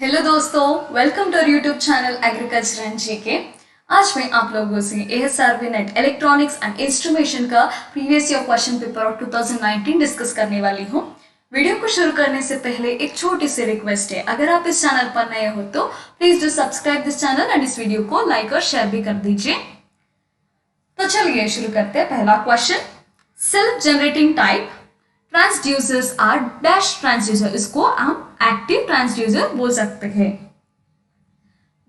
Hello दोस्तों, welcome to YouTube channel agriculture and GK. आज मैं आप लोगों से ASRB NET electronics and instrumentation का previous year question paper of 2019 discuss करने वाली हूँ। वीडियो को शुरू करने से पहले एक छोटी सी रिक्वेस्ट है, अगर आप इस चैनल पर नए हो तो please do subscribe this channel and इस वीडियो को लाइक और शेयर भी कर दीजिए। तो चलिए शुरू करते हैं। पहला question, self generating type transducers are dash transducer, इसको हम एक्टिव ट्रांसड्यूसर बोल सकते हैं।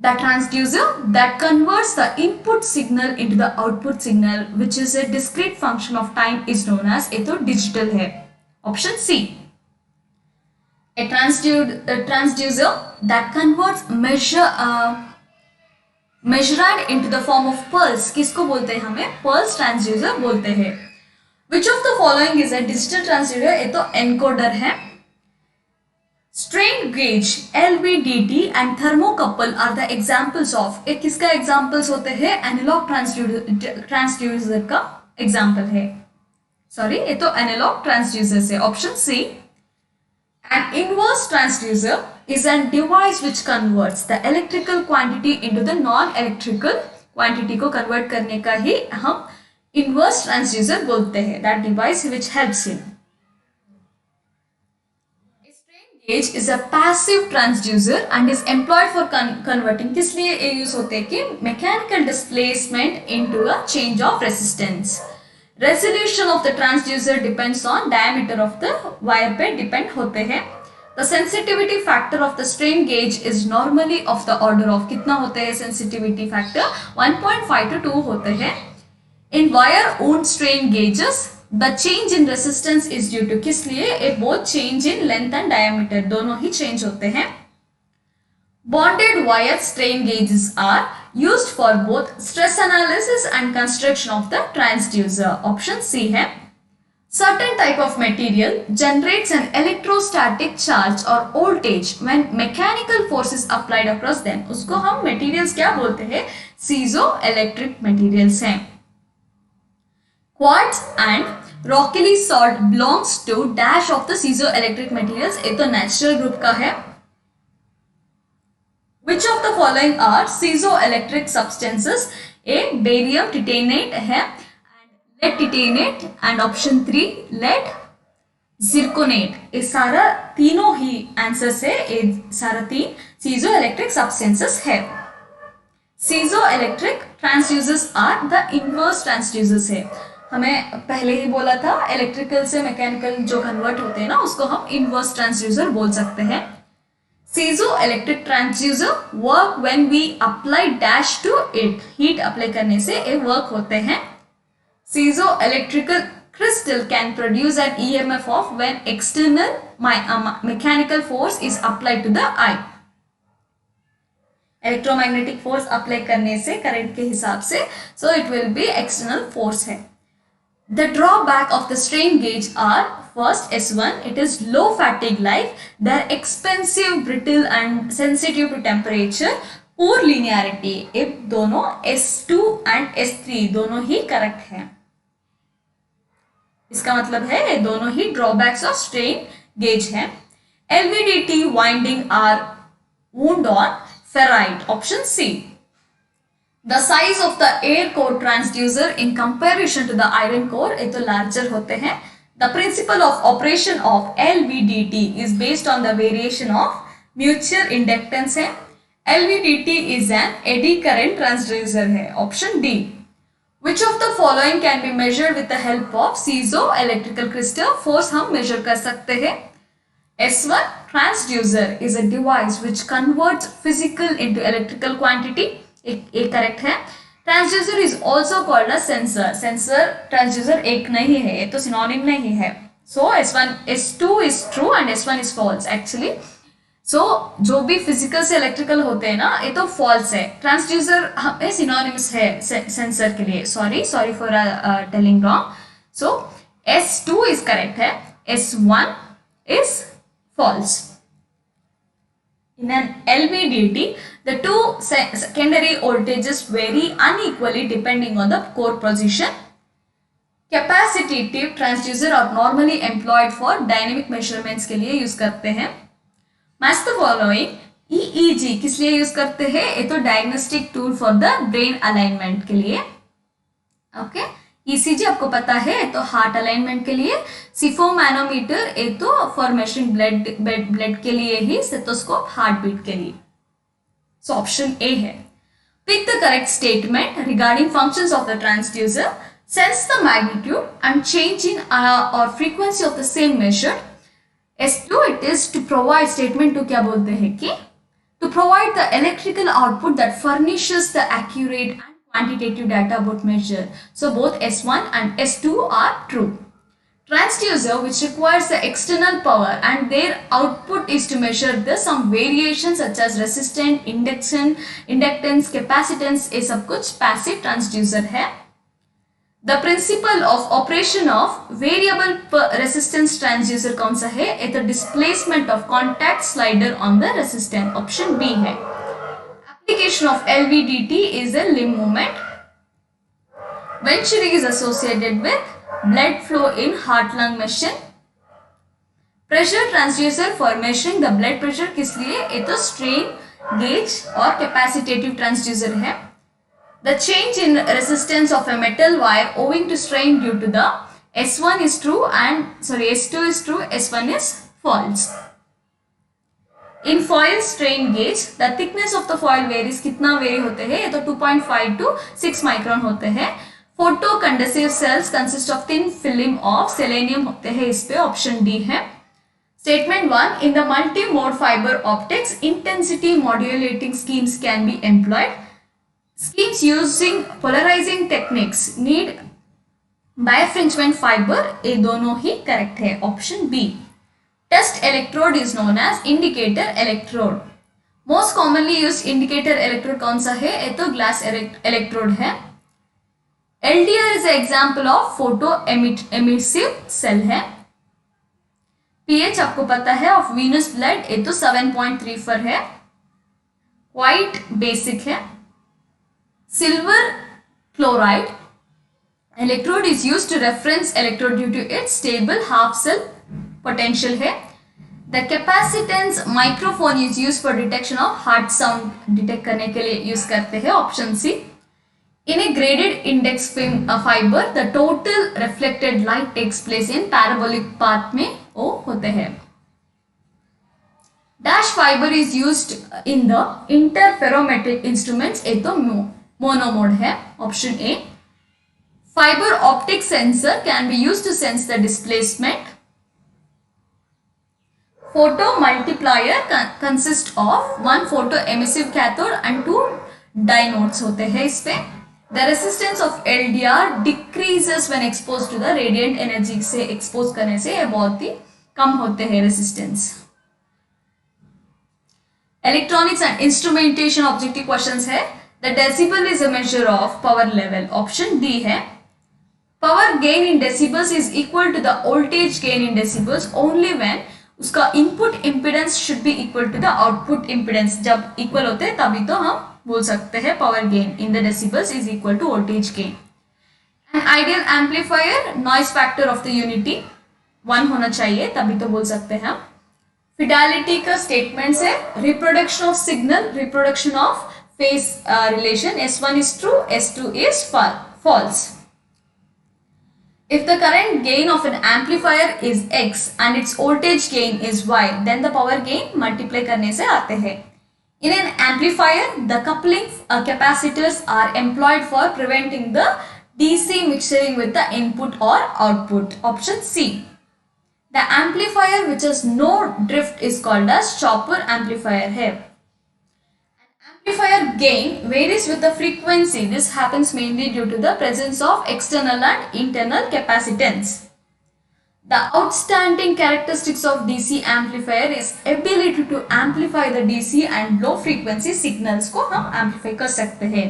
The transducer that converts the input signal into the output signal which is a discrete function of time is known as, ये तो digital है, option C. A transducer that converts measured into the form of pulse, किसको बोलते हैं? हमें pulse transducer बोलते हैं। Which of the following is a digital transducer? ये तो एनकोडर है। Strain gauge, LVDT and thermocouple are the examples of, एक किसका examples होते हैं? एनालॉग ट्रांसड्यूसर का example है। सॉरी, ये तो एनालॉग ट्रांसड्यूसर से, option C. An inverse transducer is a device which converts the electrical quantity into the non-electrical quantity को convert करने का ही हम inverse transducer बोलते हैं। That device which helps in. A strain gauge is a passive transducer and is employed for converting, किस लिए ये use होते हैं कि mechanical displacement into a change of resistance. Resolution of the transducer depends on diameter of the wire पे depend होते हैं। The sensitivity factor of the strain gauge is normally of the order of, कितना होते हैं sensitivity factor? 1.5 to 2 होते हैं। In wire wound strain gauges, the change in resistance is due to, किस लिए? ये both change in length and diameter दोनों ही change होते हैं। Bonded wire strain gauges are used for both stress analysis and construction of the transducer, option C है। Certain type of material generates an electrostatic charge or voltage when mechanical force is applied across them, उसको हम materials क्या बोलते हैं? Piezoelectric materials हैं। Quartz and rockily salt belongs to dash of the piezoelectric materials, ये तो natural group का है। Which of the following are piezoelectric substances? A barium titanate है and lead titanate and option 3 lead zirconate, ये सारा तीनों ही answers है, ये सारा तीन piezoelectric substances है। Piezoelectric transducers are the inverse transducers है। हमें पहले ही बोला था इलेक्ट्रिकल से मैकेनिकल जो कन्वर्ट होते हैं ना, उसको हम इनवर्स ट्रांसड्यूसर बोल सकते हैं। Piezoelectric transducer work when we apply dash to it, heat apply करने से ये वर्क होते हैं। Piezoelectrical crystal can produce an EMF of when external mechanical force is applied to the eye, electromagnetic force apply करने से current के हिसाब से, so it will be external force है। The drawback of the strain gauge are, first S1, it is low fatigue life, they are expensive, brittle and sensitive to temperature, poor linearity, ये दोनों S2 and S3 दोनों ही correct हैं। इसका मतलब है ये दोनों ही ड्रॉबैक्स ऑफ स्ट्रेन गेज हैं। LVDT winding are wound on ferrite, option C। The size of the air core transducer in comparison to the iron core, ये तो larger होते हैं। The principle of operation of LVDT is based on the variation of mutual inductance है। LVDT is an eddy current transducer है, option D। Which of the following can be measured with the help of piezoelectrical crystal? Force हम measure कर सकते हैं। S1 transducer is a device which converts physical into electrical quantity, एक correct है। Transducer is also called a sensor, sensor transducer एक नहीं है, ये तो सिनोनिम नहीं है। So S2 is true and S1 is false actually. So जो भी फिजिकल से इलेक्ट्रिकल होते हैं ना, ये तो फॉल्स है। ट्रांसड्यूसर हमें सिनोनिम्स है सेंसर के लिए। Sorry for telling wrong. So S2 is correct है, S1 is false. In an LVDT, the two secondary voltages vary unequally depending on the core position. Capacitive transducer are normally employed for dynamic measurements के लिए use करते हैं। Match the following. EEG किस लिए use करते हैं? ये तो diagnostic tool for the brain alignment के लिए। ओके, ECG आपको पता है तो हार्ट अलाइनमेंट के लिए, सिफो मैनोमीटर ये तो फॉर मेजरिंग ब्लड के लिए ही, स्टेथोस्कोप हार्ट बीट के लिए। सो ऑप्शन ए है। Pick the correct statement regarding functions of the transducer, sense the magnitude and change in और frequency of the same measure. S2 it is to provide, statement two क्या बोलते हैं कि to provide the electrical output that furnishes the accurate and quantitative data about measure. So both S1 and S2 are true. Transducer which requires the external power and their output is to measure the some variations such as resistance, inductance, capacitance, ये सब कुछ passive transducer है। The principle of operation of variable resistance transducer कौन सा है? ये तो displacement of contact slider on the resistant, option B है। Application of LVDT is a limb movement. Venturi is associated with blood flow in heart-lung machine. Pressure transducer for measuring the blood pressure किस लिए? ये तो strain gauge और capacitative transducer है। The change in resistance of a metal wire owing to strain due to the S1 is true and S2 is true, S1 is false. In foil strain gauge, the thickness of the foil varies, कितना very होते हैं? ये तो 2.5 to 6 micron होते हैं। Photoconductive cells consist of thin film of selenium होते हैं, इस पे ऑप्शन डी है। Statement 1, in the multi-mode fiber optics, intensity modulating schemes can be employed. Schemes using polarizing techniques need birefringent fiber, ये दोनों ही करेक्ट है, option B. Test electrode is known as indicator electrode. Most commonly used indicator electrode कौन सा है? ये तो glass electrode है। LDR is an example of photo emissive cell है। pH आपको पता है of venous blood, ये तो 7.34 है, quite basic है। Silver chloride electrode is used to reference electrode due to its stable half cell potential है। The capacitance microphone is used for detection of heart sound, detect करने के लिए use करते हैं, option C. In a graded index fiber, the total reflected light takes place in parabolic path में वो होते हैं। Dash fiber is used in the interferometric instruments, ये तो monomode है, option A. Fiber optic sensor can be used to sense the displacement. Photo multiplier consist of one photo emissive cathode and two diodes होते हैं इस पे। The resistance of LDR decreases when exposed to the radiant energy, से expose करने से ये बहुत ही कम होते हैं resistance। Electronics and instrumentation objective questions है। The decibel is a measure of power level, option D है। Power gain in decibels is equal to the voltage gain in decibels only when उसका input impedance should be equal to the output impedance, जब equal होते हैं तभी तो हम बोल सकते हैं power gain in the decibels is equal to voltage gain। An ideal amplifier noise factor of the unity 1 होना चाहिए तभी तो बोल सकते हैं हम। Fidelity का statements है reproduction of signal, reproduction of phase relation, S1 is true, S2 is false। If the current gain of an amplifier is X and its voltage gain is Y, then the power gain multiply करने से आते हैं। In an amplifier, the coupling capacitors are employed for preventing the DC mixing with the input or output, option C। The amplifier which has no drift is called as chopper amplifier है। Amplifier gain varies with the frequency. This happens mainly due to the presence of external and internal capacitance. The outstanding characteristics of DC amplifier is ability to amplify the DC and low frequency signals को हम amplify कर सकते हैं।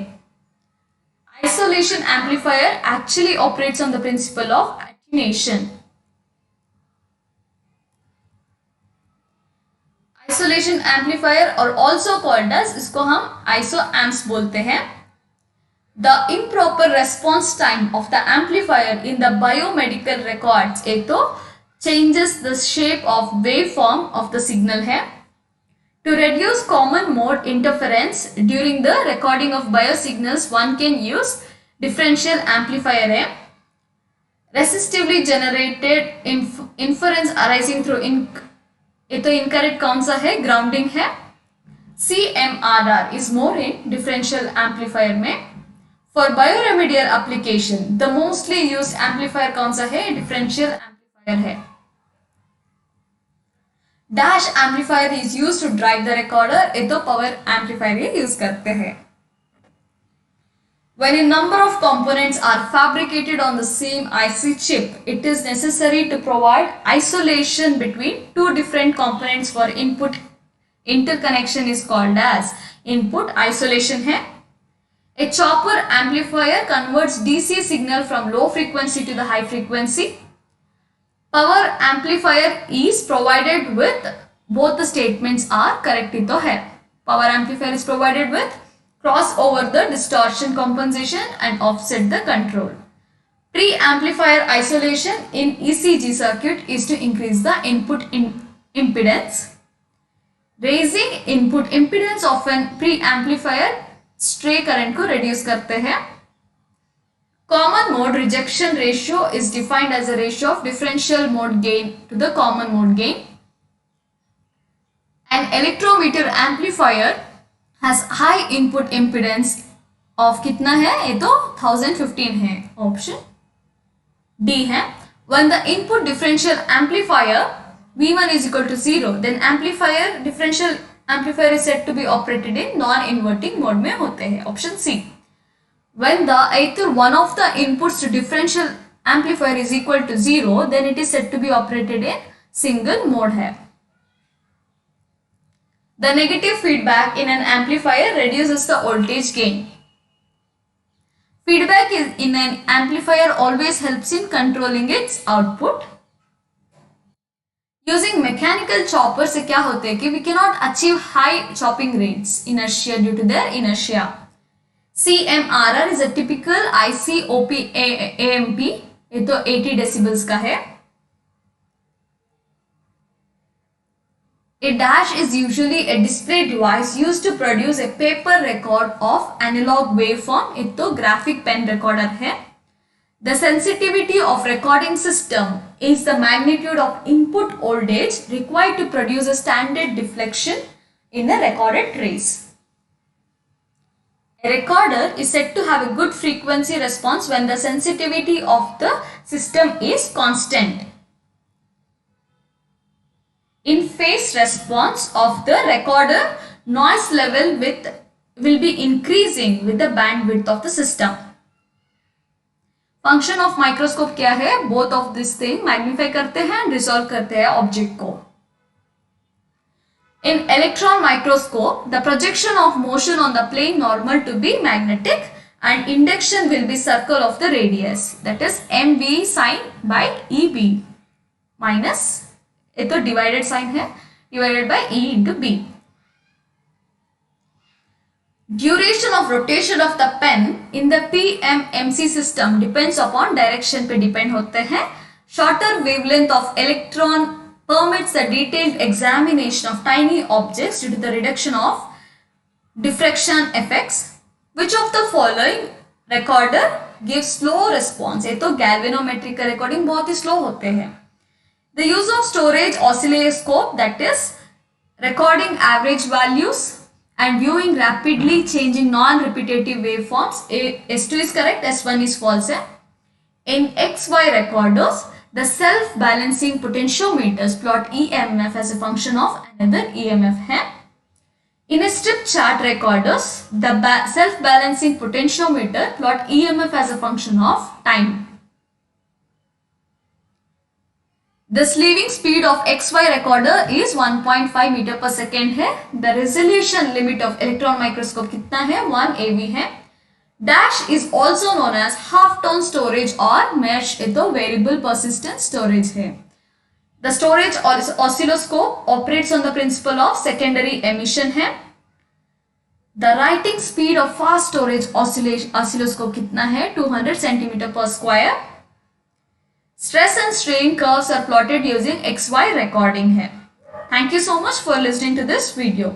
Isolation amplifier actually operates on the principle of attenuation. Isolation amplifier or also called as, इसको हम isoamps बोलते हैं। The improper response time of the amplifier in the biomedical records एक तो changes the shape of waveform of the signal है। To reduce common mode interference during the recording of biosignals, one can use differential amplifier है. Resistively generated inference arising through ये तो incorrect कौन सा है? Grounding है. CMRR is more in differential amplifier में. For bioremedial application, the mostly used amplifier कौन सा है? differential amplifier है. Dash amplifier is used to drive the recorder. ये तो power amplifier ही use करते हैं. When a number of components are fabricated on the same IC chip, it is necessary to provide isolation between two different components for input. Interconnection is called as input isolation है. A chopper amplifier converts DC signal from low frequency to the high frequency. Power amplifier is provided with both the statements are correct ही तो है. Power amplifier is provided with cross over the distortion compensation and offset the control. Pre-amplifier isolation in ECG circuit is to increase the input impedance. Raising input impedance of an pre-amplifier stray current को reduce करते हैं. Common mode rejection ratio is defined as a ratio of differential mode gain to the common mode gain. An electrometer amplifier has high input impedance of कितना है? ये तो 1015 है. Option D है. When the input differential amplifier V1 is equal to 0, then differential amplifier is said to be operated in non-inverting mode में होते हैं. Option C. When the either one of the inputs to differential amplifier is equal to 0, then it is said to be operated in single mode है. The negative feedback in an amplifier reduces the voltage gain. Feedback in an amplifier always helps in controlling its output. Using mechanical choppers से क्या होते हैं कि we cannot achieve high chopping rates, inertia due to their inertia. CMRR is a typical IC OP AMP. ये तो 80 decibels का है. A dash is usually a display device used to produce a paper record of analog waveform. ये तो graphic pen recorder है. The sensitivity of recording system is the magnitude of input voltage required to produce a standard deflection in a recorded trace. A recorder is said to have a good frequency response when the sensitivity of the system is constant. In phase response of the recorder, noise level will be increasing with the bandwidth of the system. Function of microscope क्या है? Both of this thing magnify करते हैं and resolve करते हैं object को. In electron microscope, the projection of motion on the plane normal to be magnetic and induction will be circle of the radius, that is mv sin by eb minus ये तो divided sign है, divided by E into B. Duration of rotation of the pen in the PMMC system depends upon direction पे depend होते हैं. Shorter wavelength of electron permits the detailed examination of tiny objects due to the reduction of diffraction effects. Which of the following recorder gives slow response? ये तो galvanometric का recording बहुत ही slow होते हैं. The use of storage oscilloscope, that is recording average values and viewing rapidly changing non-repetitive waveforms. S2 is correct, S1 is false. In XY recorders, the self-balancing potentiometers plot EMF as a function of another EMF. In a strip chart recorders, the self-balancing potentiometer plot EMF as a function of time. The sleeving speed of XY recorder is 1.5 meter per second है. The resolution limit of electron microscope कितना है? 1 AV है. Dash is also known as half tone storage or mesh, ये तो variable persistent storage है. The storage oscilloscope operates on the principle of secondary emission है. The writing speed of fast storage oscilloscope कितना है? 200 centimeter per square. Stress and strain curves are plotted using XY recording है. Thank you so much for listening to this video.